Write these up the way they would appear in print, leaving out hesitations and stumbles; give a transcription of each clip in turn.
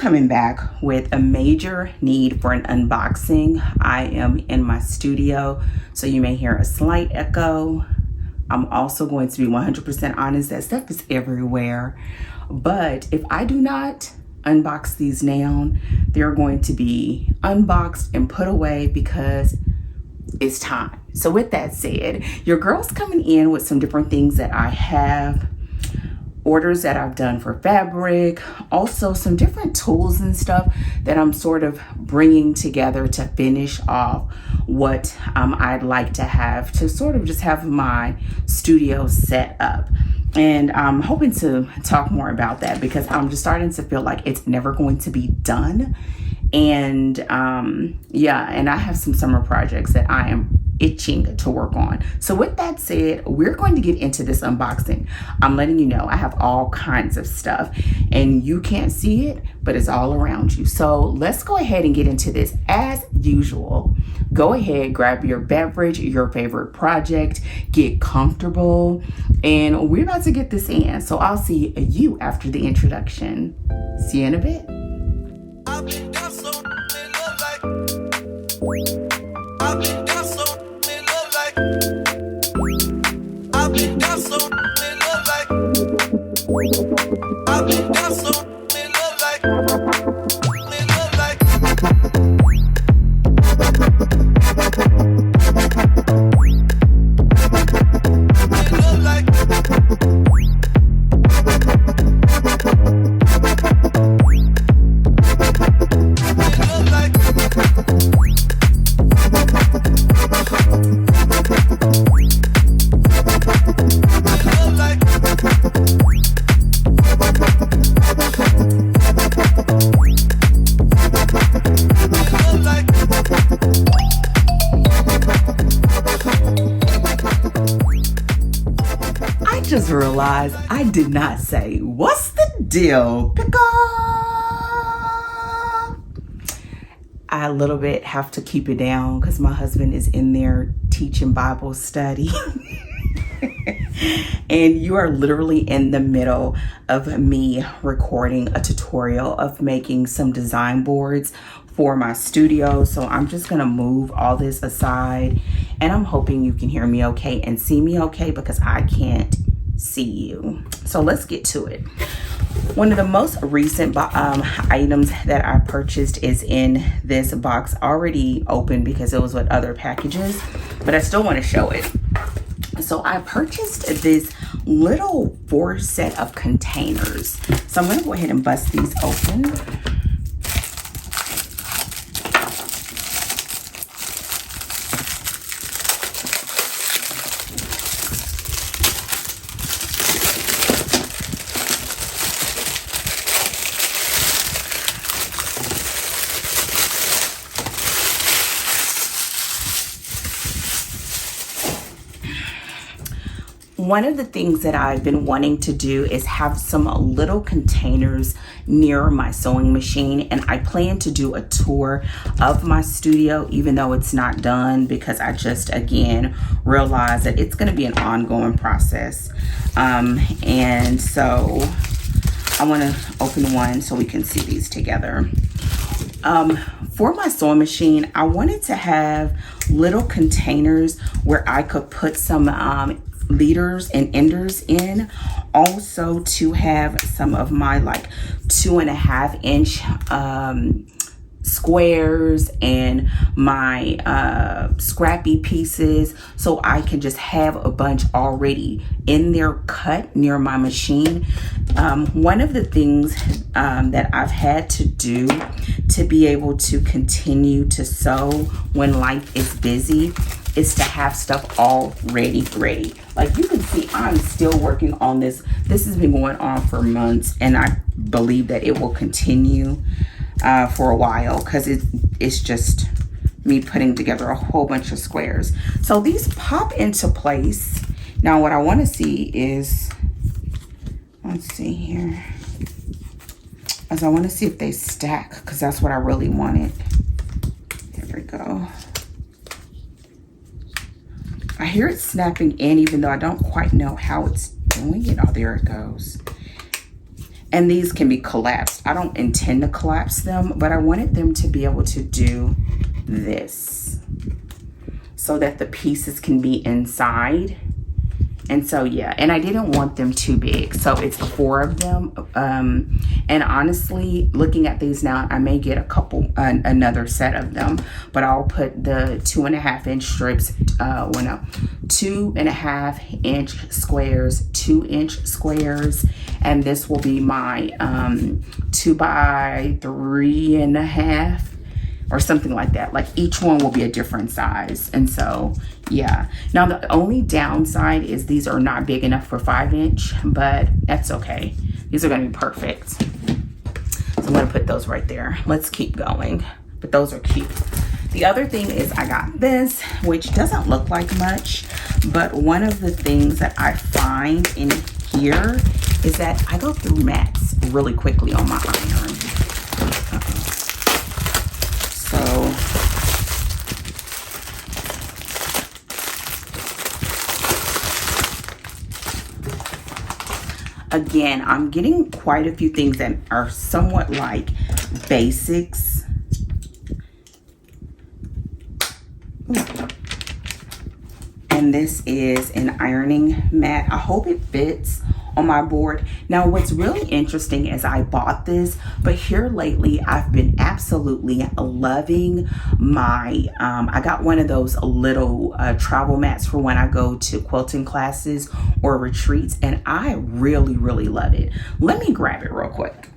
coming back with a major need for an unboxing. I am in my studio, so you may hear a slight echo. I'm also going to be 100% honest, that stuff is everywhere. But if I do not unbox these now, they're going to be unboxed and put away because it's time. So with that said, your girl's coming in with some different things that I have, orders that I've done for fabric, also some different tools and stuff that I'm sort of bringing together to finish off what I'd like to have to sort of just have my studio set up. And I'm hoping to talk more about that because I'm just starting to feel like it's never going to be done. And yeah, and I have some summer projects that I am itching to work on. So with that said, we're going to get into this unboxing. I'm letting you know I have all kinds of stuff and you can't see it, but it's all around you. So let's go ahead and get into this. As usual, go ahead, grab your beverage, your favorite project, get comfortable, and we're about to get this in. So I'll see you after the introduction. See you in a bit. Just realized I did not say what's the deal, pick up. I a little bit have to keep it down because my husband is in there teaching Bible study. And you are literally in the middle of me recording a tutorial of making some design boards for my studio. So I'm just gonna move all this aside and I'm hoping you can hear me okay and see me okay because I can't see you. So let's get to it. One of the most recent items that I purchased is in this box, already open because it was with other packages, but I still want to show it. So I purchased this little 4 set of containers. So I'm going to go ahead and bust these open. One of the things that I've been wanting to do is have some little containers near my sewing machine, and I plan to do a tour of my studio even though it's not done because I just again realized that it's going to be an ongoing process, and so I want to open one so we can see these together. For my sewing machine, I wanted to have little containers where I could put some leaders and enders in, also to have some of my like 2.5 inch squares and my scrappy pieces, so I can just have a bunch already in there cut near my machine. One of the things that I've had to do to be able to continue to sew when life is busy is to have stuff already ready. Like you can see, I'm still working on this. This has been going on for months, and I believe that it will continue for a while because it's just me putting together a whole bunch of squares. So these pop into place. Now what I want to see is, let's see here, as I want to see if they stack because that's what I really wanted. There we go. I hear it snapping in even though I don't quite know how it's doing it. Oh, there it goes. And these can be collapsed. I don't intend to collapse them, but I wanted them to be able to do this so that the pieces can be inside. And so, yeah, and I didn't want them too big. So it's 4 of them. And honestly, looking at these now, I may get a couple, another set of them, but I'll put the 2.5-inch strips, 2.5-inch squares, 2-inch squares. And this will be my 2 by 3.5 or something like that. Like each one will be a different size. And so, yeah. Now the only downside is these are not big enough for 5-inch, but that's okay. These are gonna be perfect. So I'm gonna put those right there. Let's keep going, but those are cute. The other thing is I got this, which doesn't look like much, but one of the things that I find in here is that I go through mats really quickly on my iron. So again, I'm getting quite a few things that are somewhat like basics. Ooh. And this is an ironing mat. I hope it fits on my board. Now what's really interesting is I bought this, but here lately I've been absolutely loving my I got one of those little travel mats for when I go to quilting classes or retreats, and I really love it. Let me grab it real quick.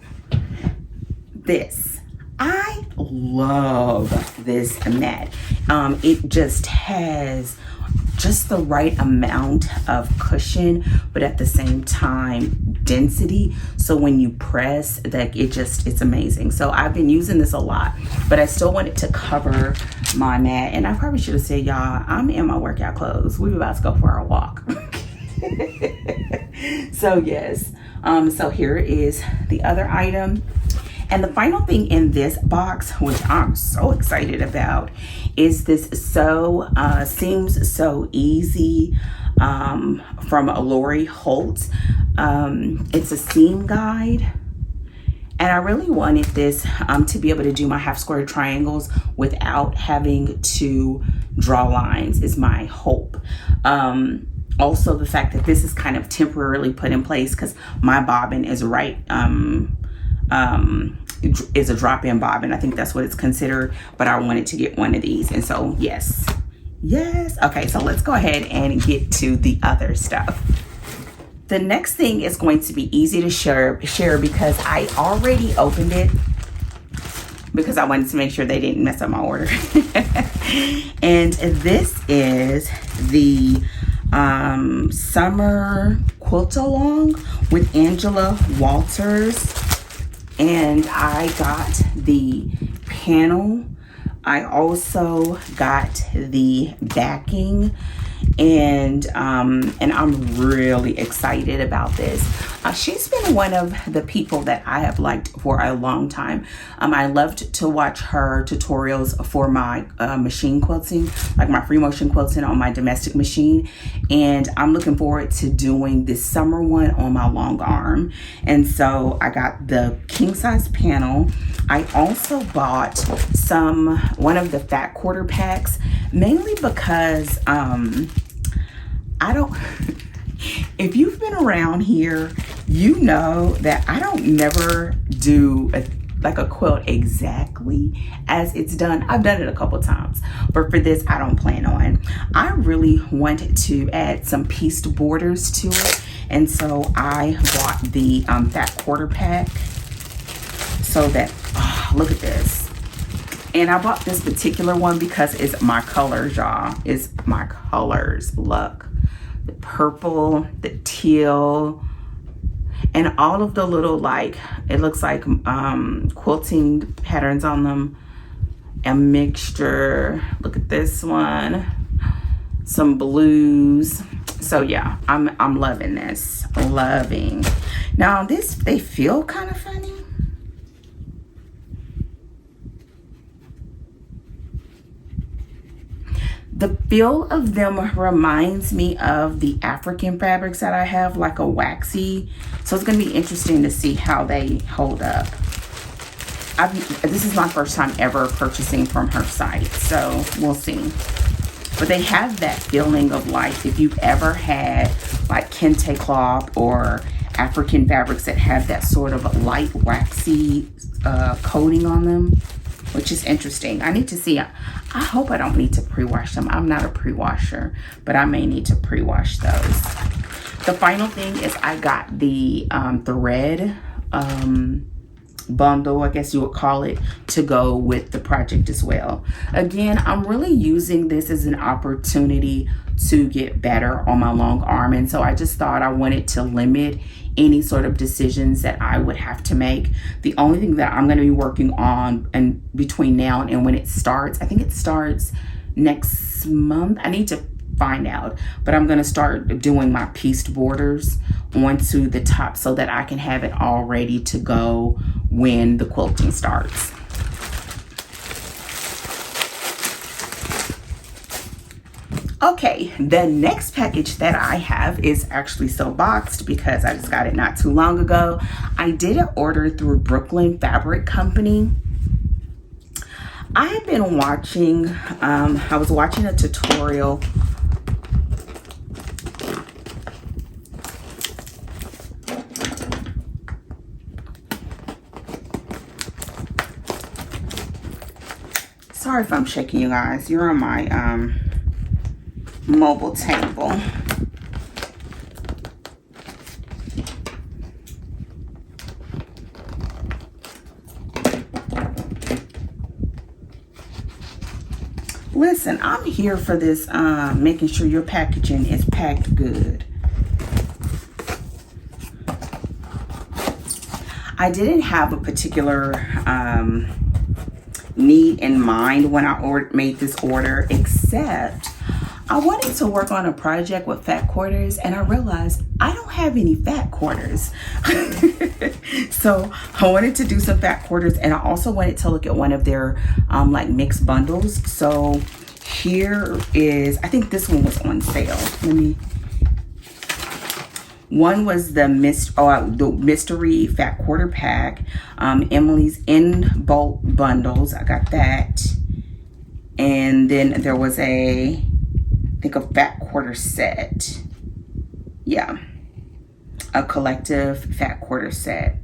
I love this mat. It just has just the right amount of cushion, but at the same time density, so when you press, that it's amazing. So I've been using this a lot, but I still wanted to cover my mat. And I probably should have said, y'all, I'm in my workout clothes. We're about to go for our walk. So yes, so here is the other item. And the final thing in this box, which I'm so excited about, is this Seems So Easy from Lori Holt. It's a seam guide. And I really wanted this to be able to do my half square triangles without having to draw lines, is my hope. Also, the fact that this is kind of temporarily put in place because my bobbin is is a drop-in bobbin. I think that's what it's considered, but I wanted to get one of these. And so yes. Okay, so let's go ahead and get to the other stuff. The next thing is going to be easy to share because I already opened it because I wanted to make sure they didn't mess up my order. And this is the summer quilt along with Angela Walters. And I got the panel. I also got the backing, and I'm really excited about this. She's been one of the people that I have liked for a long time. I loved to watch her tutorials for my machine quilting, like my free motion quilting on my domestic machine. And I'm looking forward to doing this summer one on my long arm. And so I got the king size panel. I also bought one of the fat quarter packs, mainly because if you've been around here, you know that I don't never do a quilt exactly as it's done. I've done it a couple times, but for this, I don't plan on. I really wanted to add some pieced borders to it, and so I bought the fat quarter pack so that, look at this. And I bought this particular one because it's my colors, y'all. It's my colors. Look. The purple, the teal, and all of the little, like, it looks like quilting patterns on them. A mixture. Look at this one. Some blues. So yeah, I'm loving this. Loving. Now they feel kind of funny. The feel of them reminds me of the African fabrics that I have, like a waxy. So it's going to be interesting to see how they hold up. This is my first time ever purchasing from her site, so we'll see. But they have that feeling of like, if you've ever had like kente cloth or African fabrics that have that sort of light waxy coating on them, which is interesting. I need to see. I hope I don't need to pre-wash them. I'm not a pre-washer, but I may need to pre-wash those. The final thing is I got the thread bundle, I guess you would call it, to go with the project as well. Again, I'm really using this as an opportunity to get better on my long arm, and so I just thought I wanted to limit any sort of decisions that I would have to make. The only thing that I'm going to be working on and between now and when it starts, I think it starts next month. I need to find out, but I'm going to start doing my pieced borders onto the top so that I can have it all ready to go when the quilting starts. Okay, the next package that I have is actually still boxed because I just got it not too long ago. I did an order through Brooklyn Fabric Company. I have been watching, I was watching a tutorial sorry if I'm shaking, you guys. You're on my mobile table. Listen, I'm here for this, making sure your packaging is packed good. I didn't have a particular need in mind when I made this order, except I wanted to work on a project with fat quarters, and I realized I don't have any fat quarters. So I wanted to do some fat quarters, and I also wanted to look at one of their like mixed bundles. So here is, I think this one was on sale. One was the mystery fat quarter pack, Emily's in bulk bundles. I got that. And then there was I think a fat quarter set. Yeah, a collective fat quarter set.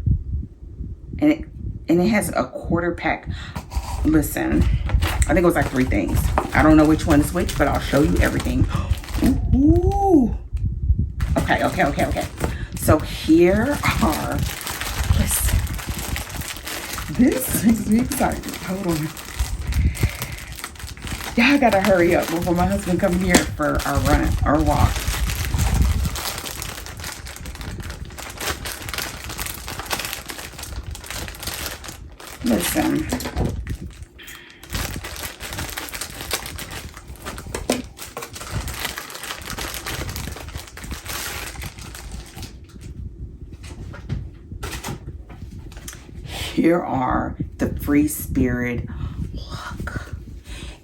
And it has a quarter pack. Listen, I think it was like 3 things. I don't know which one is which, but I'll show you everything. Ooh. Okay. So here are, listen, this makes me excited. Hold on. Yeah, I gotta hurry up before my husband comes here for our walk. Listen. Here are the Free Spirit. Look,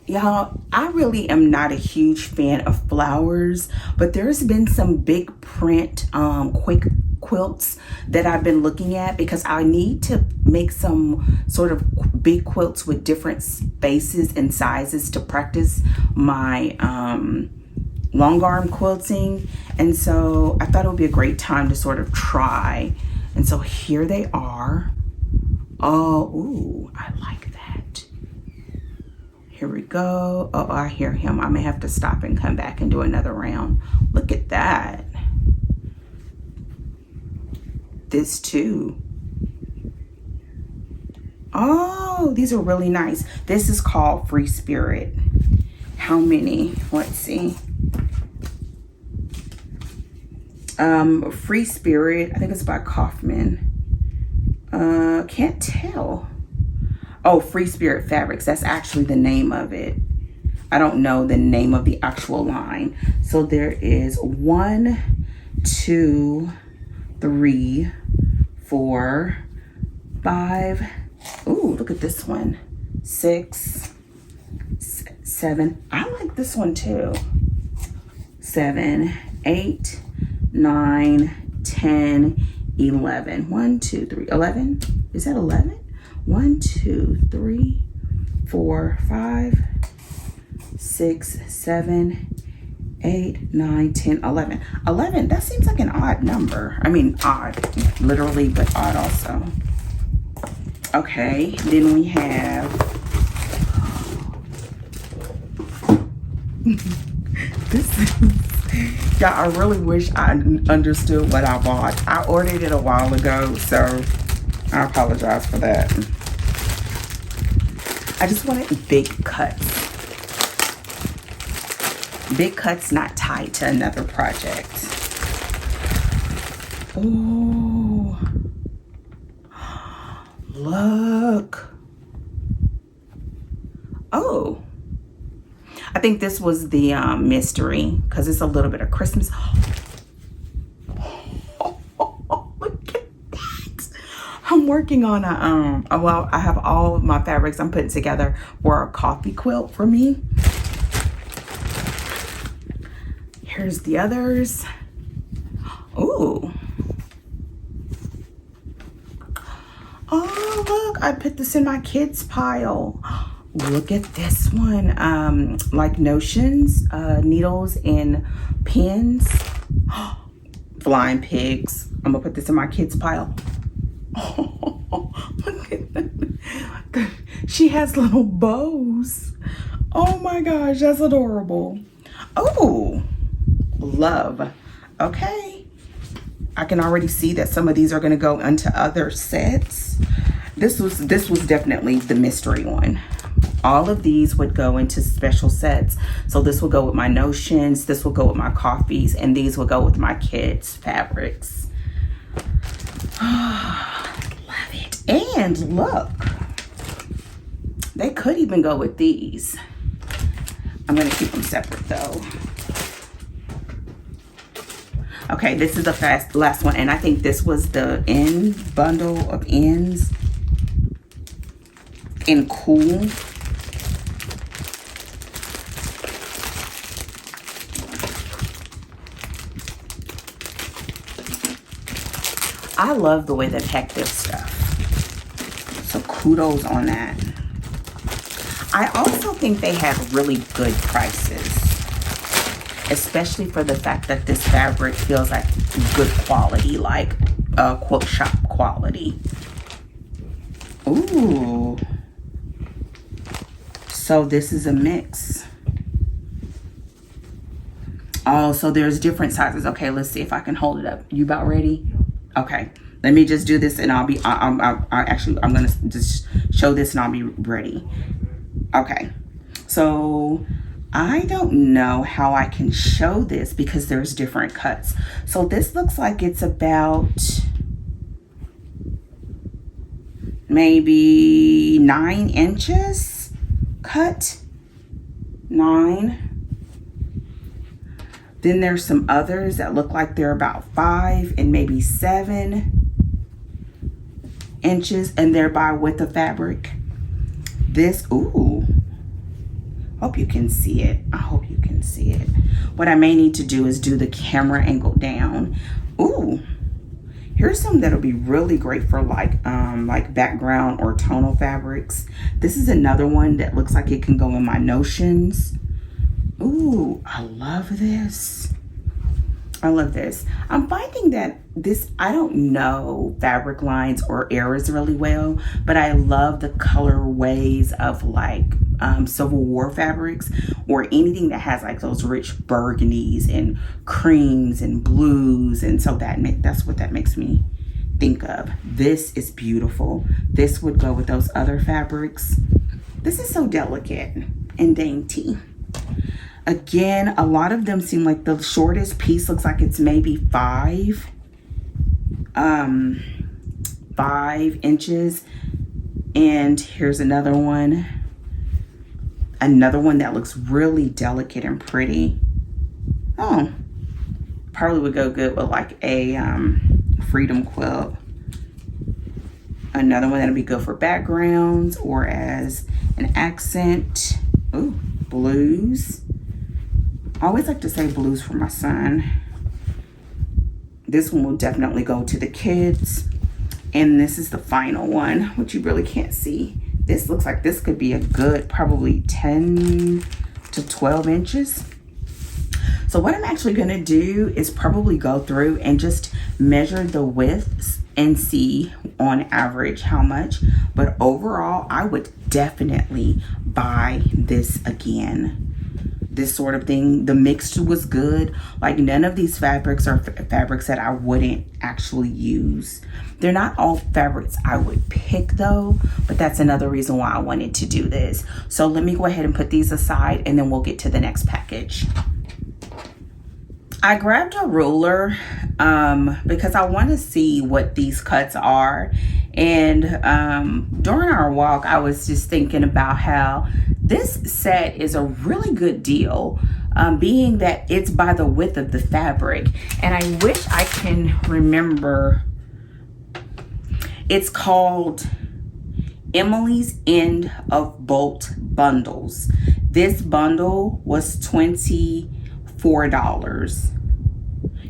y'all, I really am not a huge fan of flowers, but there's been some big print quick quilts that I've been looking at because I need to make some sort of big quilts with different spaces and sizes to practice my long arm quilting. And so I thought it would be a great time to sort of try. And so here they are. Oh, ooh, I like that. Here we go. Oh, I hear him. I may have to stop and come back and do another round. Look at that. This too. Oh, these are really nice. This is called Free Spirit. How many? Let's see. Free Spirit, I think it's by Kaufman. Can't tell. Oh, Free Spirit Fabrics. That's actually the name of it. I don't know the name of the actual line. So there is 1, 2, 3, 4, 5. Ooh, look at this one. 6, 7. I like this one too. 7, 8, 9, 10, 11. 1, 2, 3, 11. Is that 11? 1, 2, 3, 4, 5, 6, 7, 8, 9, 10, 11. 11, that seems like an odd number. I mean, odd, literally, but odd also. Okay, then we have this is, y'all, I really wish I understood what I bought. I ordered it a while ago, so I apologize for that. I just wanted big cuts. Big cuts not tied to another project. Oh, look. Oh, I think this was the mystery because it's a little bit of Christmas. Look at that. I'm working on a, well, I have all of my fabrics I'm putting together for a coffee quilt for me. Here's the others. Ooh. Oh, look, I put this in my kids pile. Look at this one. Like notions, needles and pins. Flying pigs. I'm gonna put this in my kids pile. Oh, look at that. She has little bows. Oh my gosh, that's adorable. Oh, love. Okay, I can already see that some of these are going to go into other sets. This was definitely the mystery one. All of these would go into special sets. So this will go with my notions, this will go with my coffees, and these will go with my kids fabrics. Love it. And look, they could even go with these. I'm going to keep them separate though. Okay, this is the last one, and I think this was the end bundle of ends in cool. I love the way they pack their stuff. So kudos on that. I also think they have really good prices, especially for the fact that this fabric feels like good quality, like quilt shop quality. Ooh. So this is a mix. Oh, so there's different sizes. Okay, let's see if I can hold it up. You about ready? Okay, let me just do this and I'll be, I'm gonna just show this and I'll be ready. Okay, so I don't know how I can show this because there's different cuts. So this looks like it's about maybe 9 inches cut. 9. Then there's some others that look like they're about 5 and maybe 7 inches, and they're by width of fabric. This, ooh, hope you can see it. I hope you can see it. What I may need to do is do the camera angle down. Ooh, here's some that'll be really great for like background or tonal fabrics. This is another one that looks like it can go in my notions. Ooh, I love this. I love this. I'm finding that this, I don't know fabric lines or eras really well, but I love the colorways of like Civil War fabrics or anything that has like those rich burgundies and creams and blues. And so that's what that makes me think of. This is beautiful. This would go with those other fabrics. This is so delicate and dainty. Again, a lot of them seem like the shortest piece looks like it's maybe 5 inches. And here's another one that looks really delicate and pretty. Oh, probably would go good with like a freedom quilt. Another one that'll be good for backgrounds or as an accent. Ooh, blues. I always like to say blues for my son. This one will definitely go to the kids. And this is the final one, which you really can't see. This looks like this could be a good probably 10 to 12 inches. So what I'm actually going to do is probably go through and just measure the widths and see on average how much. But overall, I would definitely buy this again. This sort of thing. The mix was good. Like, none of these fabrics are fabrics that I wouldn't actually use. They're not all fabrics I would pick though, but that's another reason why I wanted to do this. So let me go ahead and put these aside and then we'll get to the next package. I grabbed a ruler because I want to see what these cuts are. And during our walk, I was just thinking about how this set is a really good deal, being that it's by the width of the fabric. And I wish I can remember. It's called Emily's End of Bolt Bundles. This bundle was $24.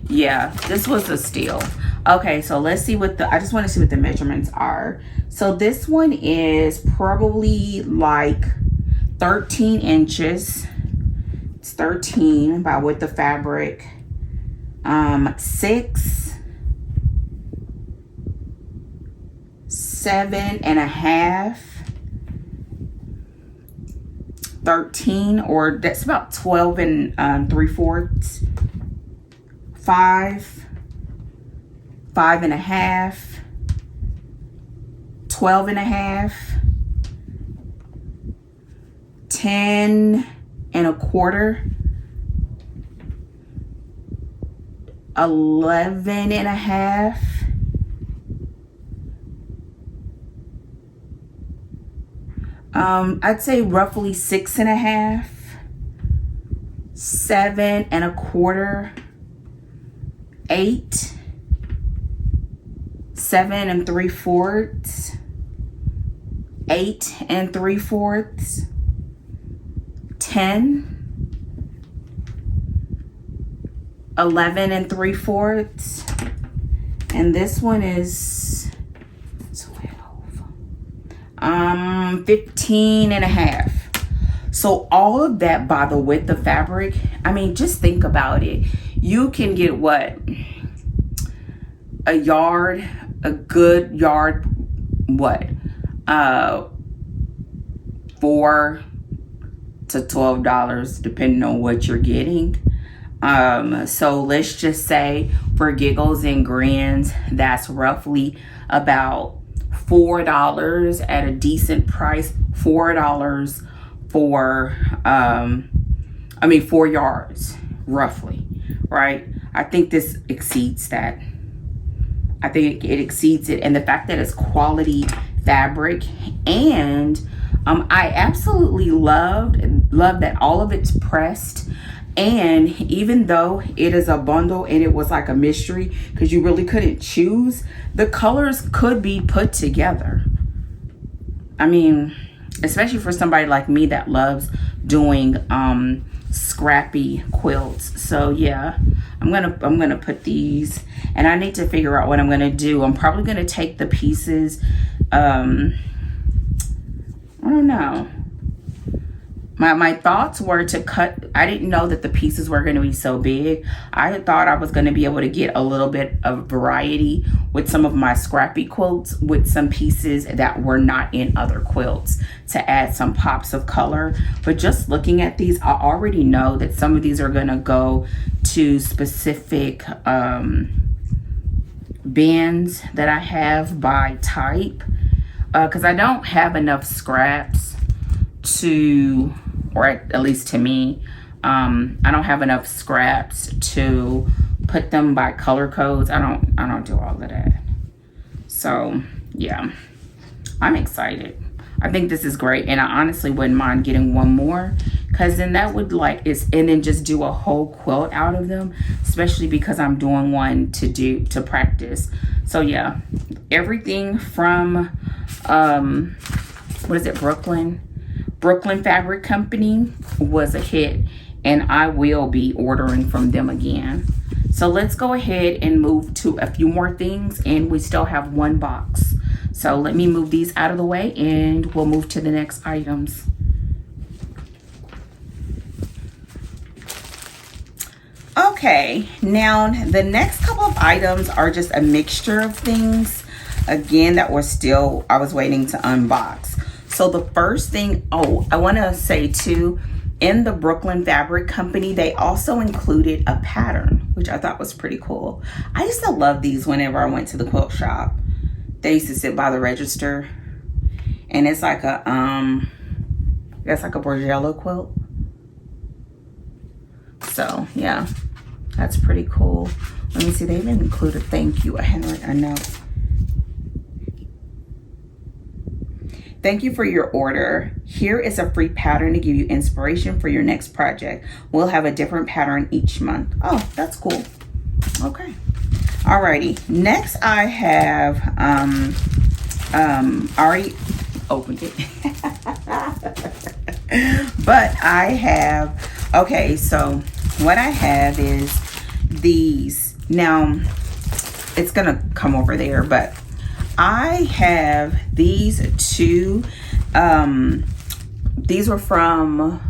Yeah, this was a steal. Okay, so let's see what I just want to see what the measurements are. So this one is probably like 13 inches. It's 13 by width of fabric. 6, 7.5, 13, or that's about 12 and 3/4. 5, 5.5, 12.5, 10.25, 11.5, 'I'd say roughly 6.5, 7.25, 8, 7 3/4, 8 3/4, 10, 11 3/4, and this one is 12, 15.5. So all of that by the width of fabric. I mean, just think about it. You can get what? A yard, a good yard, what? $4 to $12, depending on what you're getting. So let's just say for giggles and grins, that's roughly about $4 at a decent price. $4 for 4 yards roughly, right? I think this exceeds that. I think it exceeds it. And the fact that it's quality fabric, and I absolutely love that all of it's pressed. And even though it is a bundle and it was like a mystery because you really couldn't choose, the colors could be put together. I mean, especially for somebody like me that loves doing scrappy quilts. So yeah, I'm gonna put these, and I need to figure out what I'm gonna do. I'm probably gonna take the pieces, I don't know. My thoughts were to cut. I didn't know that the pieces were going to be so big. I had thought I was going to be able to get a little bit of variety with some of my scrappy quilts with some pieces that were not in other quilts to add some pops of color. But just looking at these, I already know that some of these are going to go to specific bins that I have by type, because I don't have enough scraps to, or at least to me, I don't have enough scraps to put them by color codes. I don't do all of that. So yeah, I'm excited. I think this is great, and I honestly wouldn't mind getting one more, because then that would and then just do a whole quilt out of them, especially because I'm doing one to practice. So yeah, everything from what is it, Brooklyn Brooklyn Fabric Company was a hit, and I will be ordering from them again. So let's go ahead and move to a few more things, and we still have one box. So let me move these out of the way and we'll move to the next items. Okay, now the next couple of items are just a mixture of things, again, that I was waiting to unbox. So the first thing, I want to say too, in the Brooklyn Fabric Company, they also included a pattern, which I thought was pretty cool. I used to love these whenever I went to the quilt shop. They used to sit by the register, and it's like a that's like a Borgello quilt. So yeah, that's pretty cool. Let me see, they even included thank you, a note. Thank you for your order. Here is a free pattern to give you inspiration for your next project. We'll have a different pattern each month. Oh, that's cool. Okay. Alrighty. Next I have already opened it. But I have, okay, so what I have is these. Now it's gonna come over there, but I have these two. These were from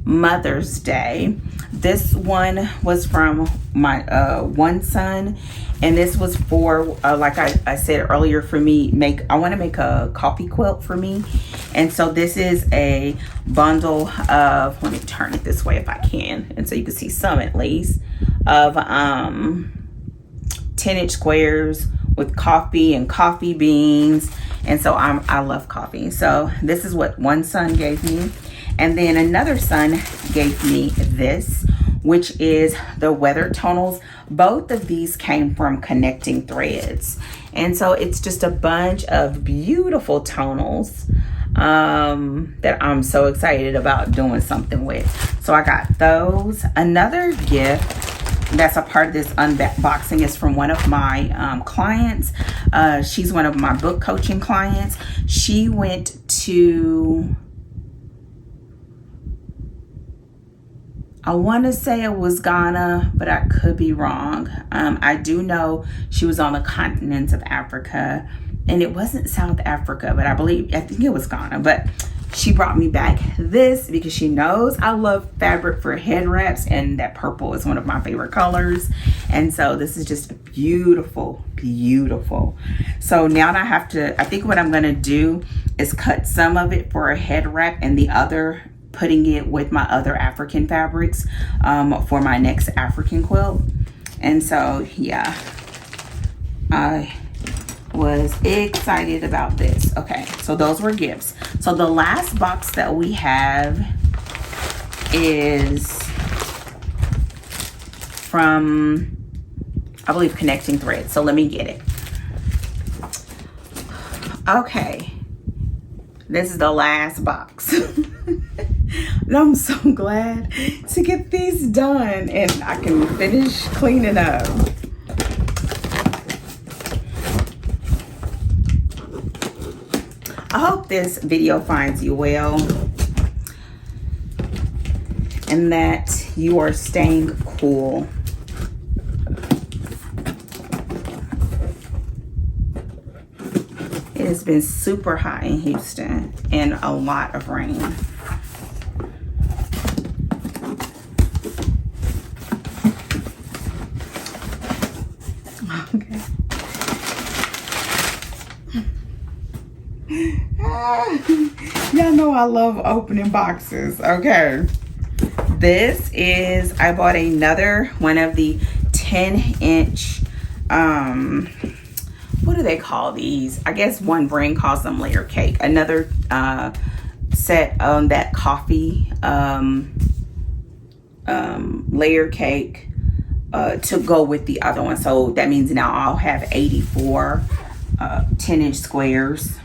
Mother's Day. This one was from my one son, and this was for like I said earlier, for me, I want to make a coffee quilt for me. And so this is a bundle of, let me turn it this way if I can, and so you can see some at least, of 10-inch squares with coffee and coffee beans. And so I love coffee. So this is what one son gave me. And then another son gave me this, which is the Weather Tonals. Both of these came from Connecting Threads. And so it's just a bunch of beautiful tonals that I'm so excited about doing something with. So I got those. Another gift that's a part of this unboxing is from one of my clients. She's one of my book coaching clients. She went to, I want to say it was Ghana, but I could be wrong. I do know she was on the continent of Africa, and it wasn't South Africa, but I think it was Ghana. But she brought me back this because she knows I love fabric for head wraps, and that purple is one of my favorite colors. And so this is just beautiful, beautiful. So now I think what I'm gonna do is cut some of it for a head wrap, and the other, putting it with my other African fabrics for my next African quilt. And so yeah, I was excited about this. Okay, so those were gifts. So the last box that we have is from, I believe, Connecting Threads. So let me get it. Okay, this is the last box. And I'm so glad to get these done and I can finish cleaning up. I hope this video finds you well and that you are staying cool. It has been super hot in Houston and a lot of rain. Okay. Y'all know I love opening boxes. Okay. This is, I bought another one of the 10-inch, what do they call these? I guess one brand calls them layer cake. Another set on that coffee layer cake to go with the other one. So that means now I'll have 84 10-inch squares.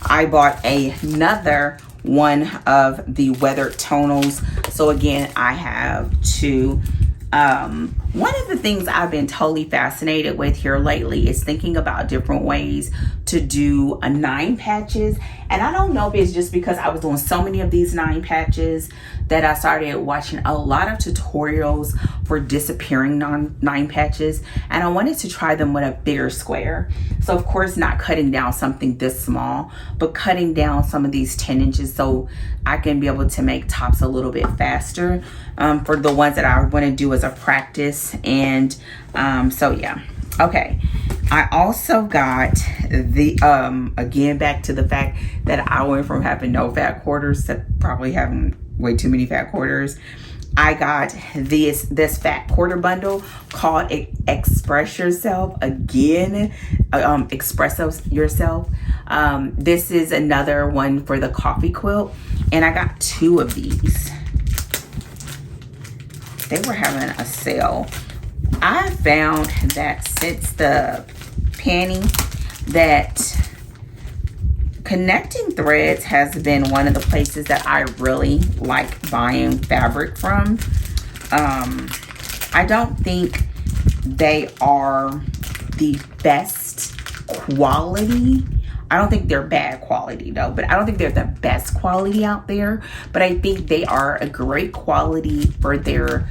I bought another one of the Weather Tonals. So again, I have two. One of the things I've been totally fascinated with here lately is thinking about different ways to do a 9 patches. And I don't know if it's just because I was doing so many of these 9 patches that I started watching a lot of tutorials for disappearing 9 patches. And I wanted to try them with a bigger square. So of course, not cutting down something this small, but cutting down some of these 10 inches so I can be able to make tops a little bit faster for the ones that I want to do as a practice. And so yeah. Okay, I also got the again, back to the fact that I went from having no fat quarters to probably having way too many fat quarters. I got this fat quarter bundle called Express Yourself. Again, express yourself. This is another one for the coffee quilt, and I got 2 of these. They were having a sale. I found that since the panning that Connecting Threads has been one of the places that I really like buying fabric from. I don't think they are the best quality. I don't think they're bad quality though, but I don't think they're the best quality out there. But I think they are a great quality for their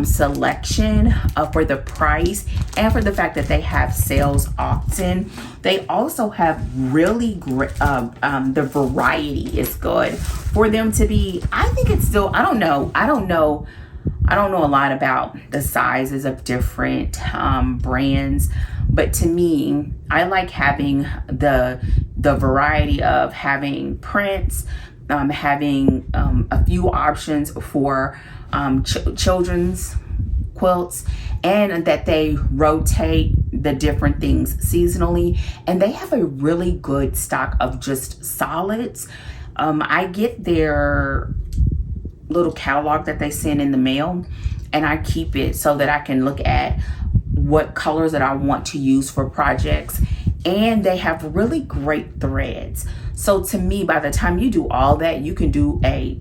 selection, for the price, and for the fact that they have sales often. They also have really great, the variety is good for them to be. I think it's still, I don't know a lot about the sizes of different brands, but to me, I like having the variety of having prints, having a few options for children's quilts, and that they rotate the different things seasonally. And they have a really good stock of just solids. I get their little catalog that they send in the mail, and I keep it so that I can look at what colors that I want to use for projects. And they have really great threads. So to me, by the time you do all that, you can do a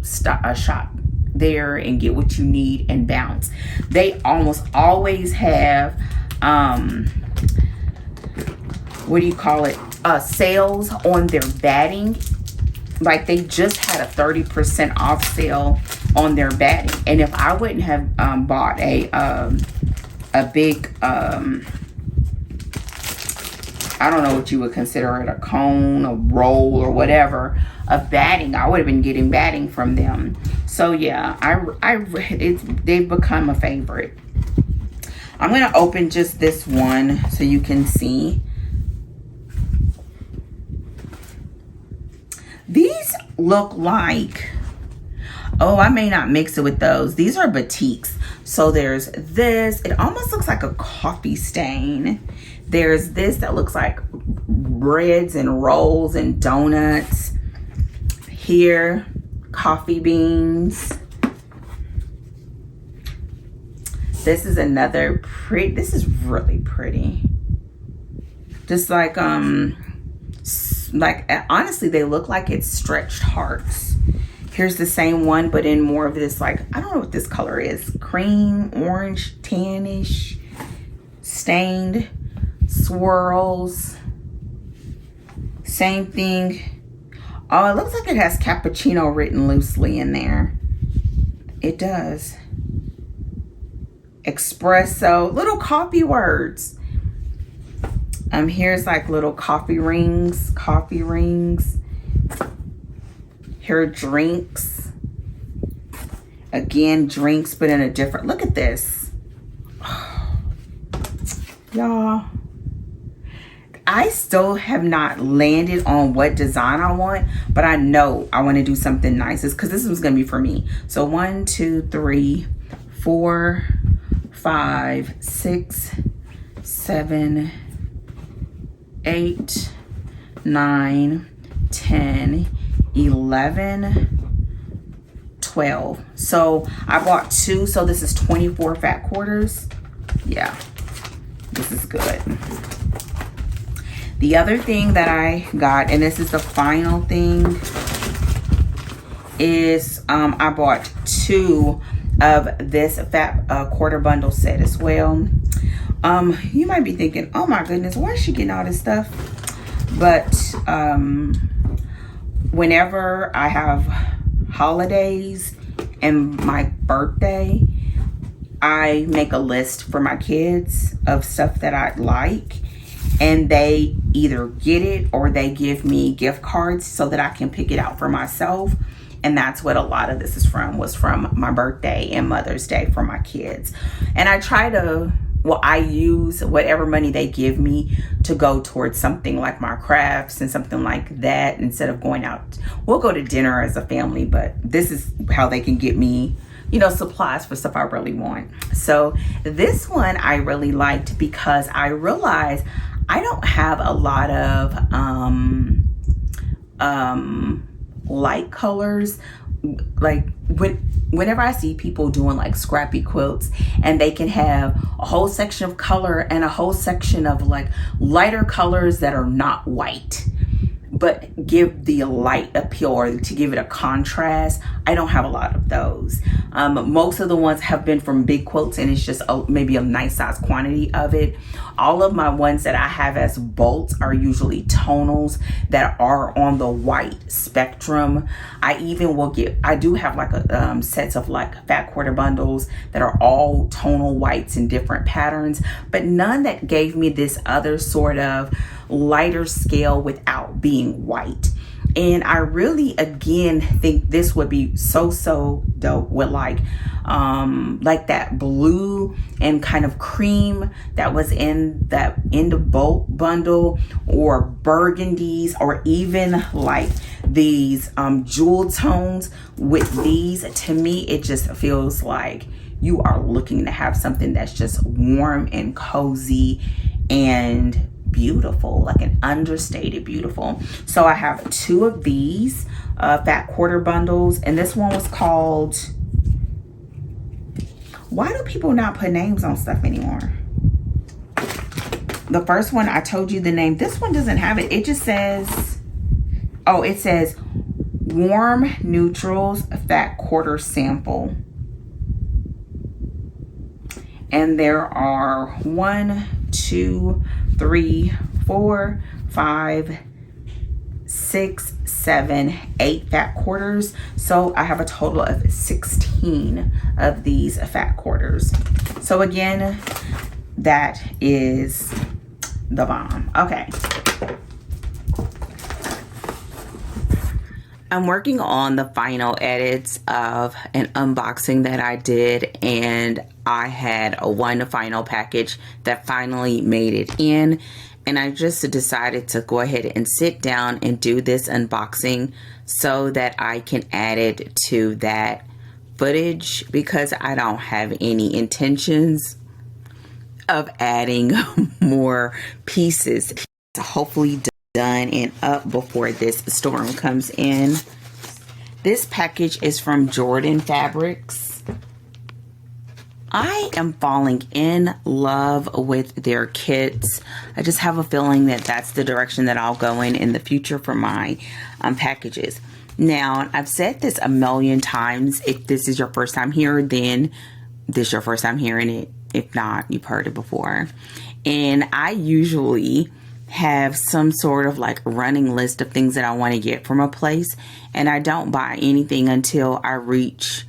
shop there and get what you need and bounce. They almost always have what do you call it, sales on their batting. Like they just had a 30% off sale on their batting. And if I wouldn't have bought a big I don't know what you would consider it, a cone, a roll, or whatever, of batting, I would have been getting batting from them. So yeah, they've become a favorite. I'm going to open just this one so you can see. These look like, oh, I may not mix it with those. These are batiks. So there's this, it almost looks like a coffee stain. There's this that looks like breads and rolls and donuts. Here, coffee beans. This is another pretty, this is really pretty. Just like honestly, they look like it's stretched hearts. Here's the same one, but in more of this, like, I don't know what this color is. Cream, orange, tannish, stained, swirls. Same thing. Oh, it looks like it has cappuccino written loosely in there. It does. Espresso, little coffee words. Here's like little coffee rings. Here are drinks. Again, drinks, but in a different, look at this. Y'all, I still have not landed on what design I want, but I know I want to do something nice because this was going to be for me. So 1, 2, 3, 4, 5, 6, 7, 8, 9, 10, 11, 12. So I bought 2. So this is 24 fat quarters. Yeah, this is good. The other thing that I got, and this is the final thing, is I bought 2 of this fat quarter bundle set as well. You might be thinking, oh my goodness, why is she getting all this stuff? But whenever I have holidays and my birthday, I make a list for my kids of stuff that I like, and they either get it or they give me gift cards so that I can pick it out for myself. And that's what a lot of this is from, was from my birthday and Mother's Day for my kids. And I try to, well, I use whatever money they give me to go towards something like my crafts and something like that, instead of going out. We'll go to dinner as a family, but this is how they can get me, you know, supplies for stuff I really want. So this one I really liked because I realized I don't have a lot of light colors. Like whenever I see people doing like scrappy quilts, and they can have a whole section of color and a whole section of like lighter colors that are not white, but give the light appeal or to give it a contrast. I don't have a lot of those. Most of the ones have been from big quilts, and it's just maybe a nice size quantity of it. All of my ones that I have as bolts are usually tonals that are on the white spectrum. I even will get, I do have like a sets of like fat quarter bundles that are all tonal whites in different patterns, but none that gave me this other sort of lighter scale without being white. And I really, again, think this would be so dope with like that blue and kind of cream that was in the bolt bundle, or burgundies, or even like these jewel tones with these. To me, it just feels like you are looking to have something that's just warm and cozy and beautiful, like an understated beautiful. So I have 2 of these fat quarter bundles, and this one was called, why do people not put names on stuff anymore? The first one, I told you the name. This one doesn't have it. It just says, oh, it says Warm Neutrals Fat Quarter Sample. And there are 1, 2, 3, 4, 5, 6, 7, 8 fat quarters. So I have a total of 16 of these fat quarters. So again, that is the bomb. Okay. I'm working on the final edits of an unboxing that I did, and I had one final package that finally made it in, and I just decided to go ahead and sit down and do this unboxing so that I can add it to that footage, because I don't have any intentions of adding more pieces. So hopefully done and up before this storm comes in. This package is from Jordan Fabrics. I am falling in love with their kits. I just have a feeling that that's the direction that I'll go in the future for my packages. Now, I've said this a million times. If this is your first time here, then this is your first time hearing it. If not, you've heard it before. And I usually have some sort of like running list of things that I want to get from a place, and I don't buy anything until I reach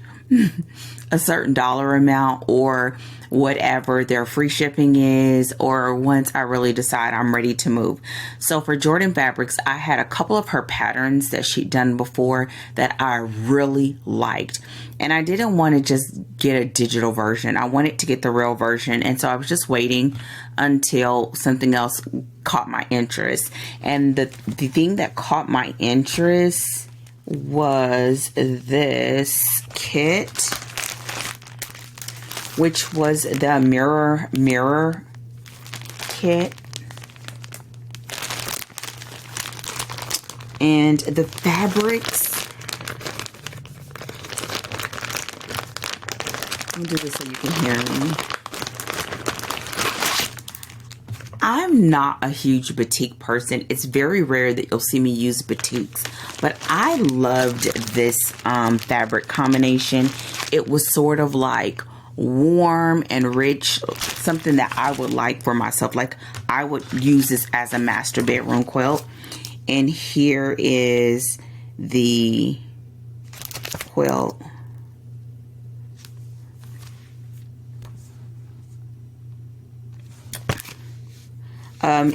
a certain dollar amount, or whatever their free shipping is, or once I really decide I'm ready to move. So for Jordan Fabrics, I had a couple of her patterns that she'd done before that I really liked, and I didn't want to just get a digital version. I wanted to get the real version, and so I was just waiting until something else caught my interest. And the thing that caught my interest was this kit, which was the mirror kit. And the fabrics, let me do this so you can hear me. I'm not a huge batik person. It's very rare that you'll see me use batiks, but I loved this fabric combination. It was sort of like warm and rich, something that I would like for myself. Like I would use this as a master bedroom quilt. And here is the quilt.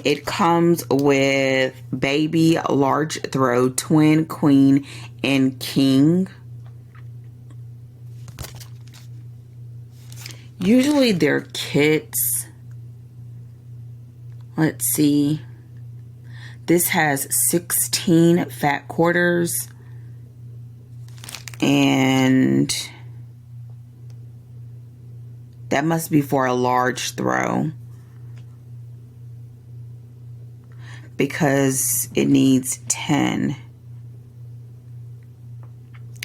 It comes with baby, large throw, twin, queen, and king. Usually they're kits. Let's see. This has 16 fat quarters. And that must be for a large throw, because it needs 10.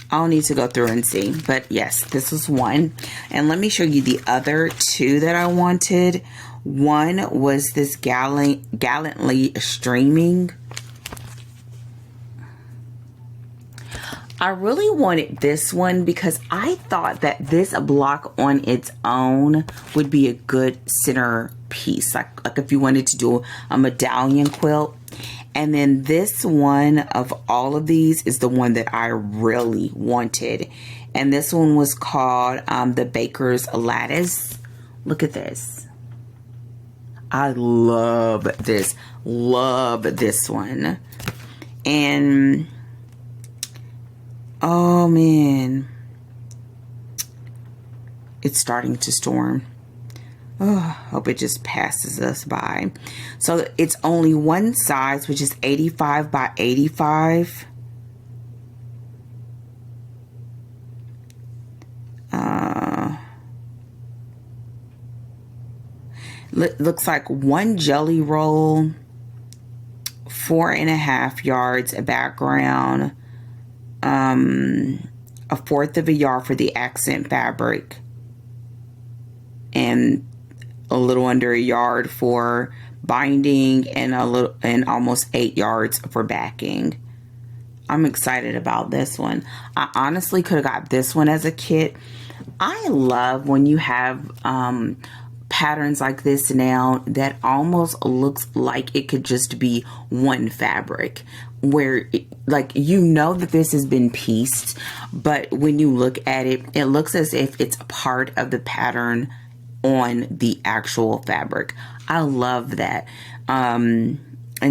I'll need to go through and see, but yes, this was one. And let me show you the other two that I wanted. One was this Gallantly Streaming. I really wanted this one because I thought that this block on its own would be a good center piece, like if you wanted to do a medallion quilt. And then this one of all of these is the one that I really wanted, and this one was called the Baker's Lattice. Look at this. I love this one. And oh man, it's starting to storm. Oh, hope it just passes us by. So it's only one size, which is 85 by 85. Looks like one jelly roll, 4.5 yards of background, a fourth of a yard for the accent fabric, and a little under a yard for binding, and almost 8 yards for backing. I'm excited about this one. I honestly could have got this one as a kit. I love when you have patterns like this now that almost looks like it could just be one fabric, where like you know that this has been pieced, but when you look at it, it looks as if it's a part of the pattern on the actual fabric. I love that. And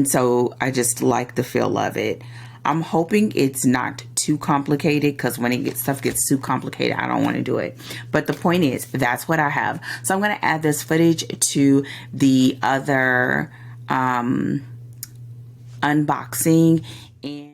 so I just like the feel of it. I'm hoping it's not too complicated, because when stuff gets too complicated, I don't want to do it. But the point is, that's what I have. So I'm going to add this footage to the other unboxing. And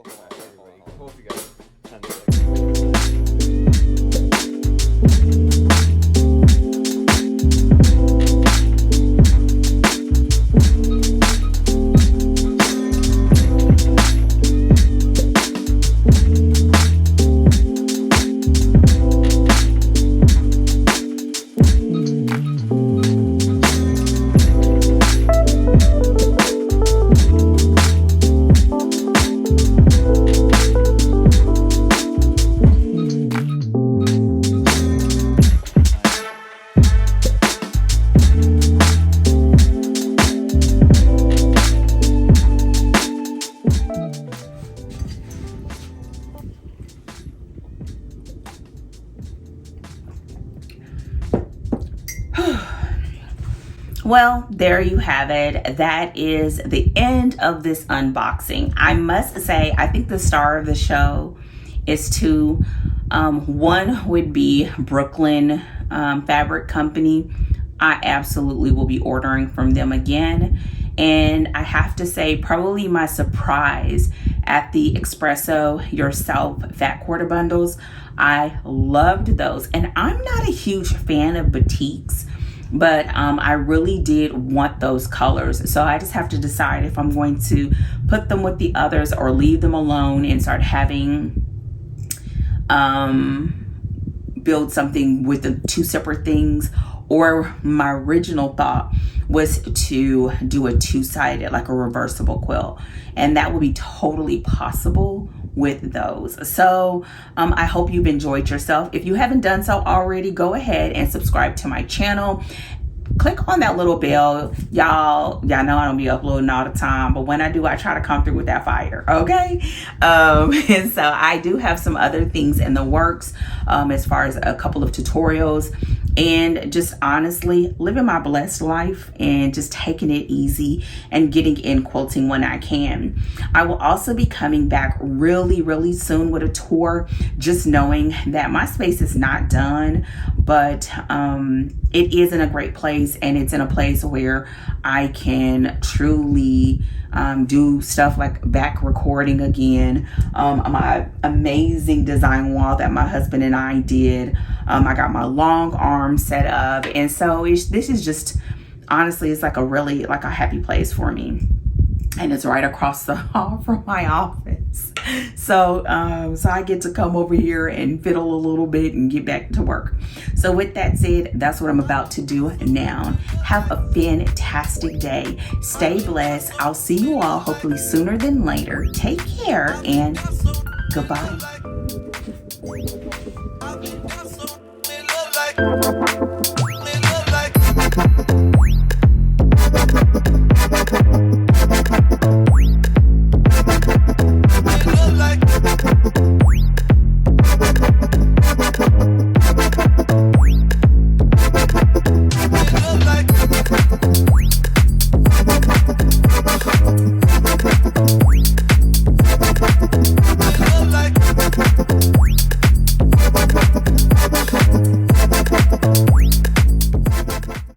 everybody. Hold together. 10 seconds. Well, there you have it. That is the end of this unboxing. I must say, I think the star of the show is two. One would be Brooklyn Fabric Company. I absolutely will be ordering from them again. And I have to say, probably my surprise at the Espresso Yourself Fat Quarter Bundles. I loved those. And I'm not a huge fan of boutiques, but I really did want those colors. So I just have to decide if I'm going to put them with the others or leave them alone and start having build something with the two separate things. Or my original thought was to do a two-sided, like a reversible quilt, and that would be totally possible with those. So I hope you've enjoyed yourself. If you haven't done so already, go ahead and subscribe to my channel. Click on that little bell. Y'all know I don't be uploading all the time, but when I do, I try to come through with that fire, okay? And so I do have some other things in the works as far as a couple of tutorials, and just honestly living my blessed life and just taking it easy and getting in quilting when I can. I will also be coming back really soon with a tour, just knowing that my space is not done, but it is in a great place, and it's in a place where I can truly do stuff like back recording again. My amazing design wall that my husband and I did. I got my long arm set up, and so this is just, honestly, it's like a happy place for me. And it's right across the hall from my office. So I get to come over here and fiddle a little bit and get back to work. So with that said, that's what I'm about to do now. Have a fantastic day. Stay blessed. I'll see you all hopefully sooner than later. Take care and goodbye.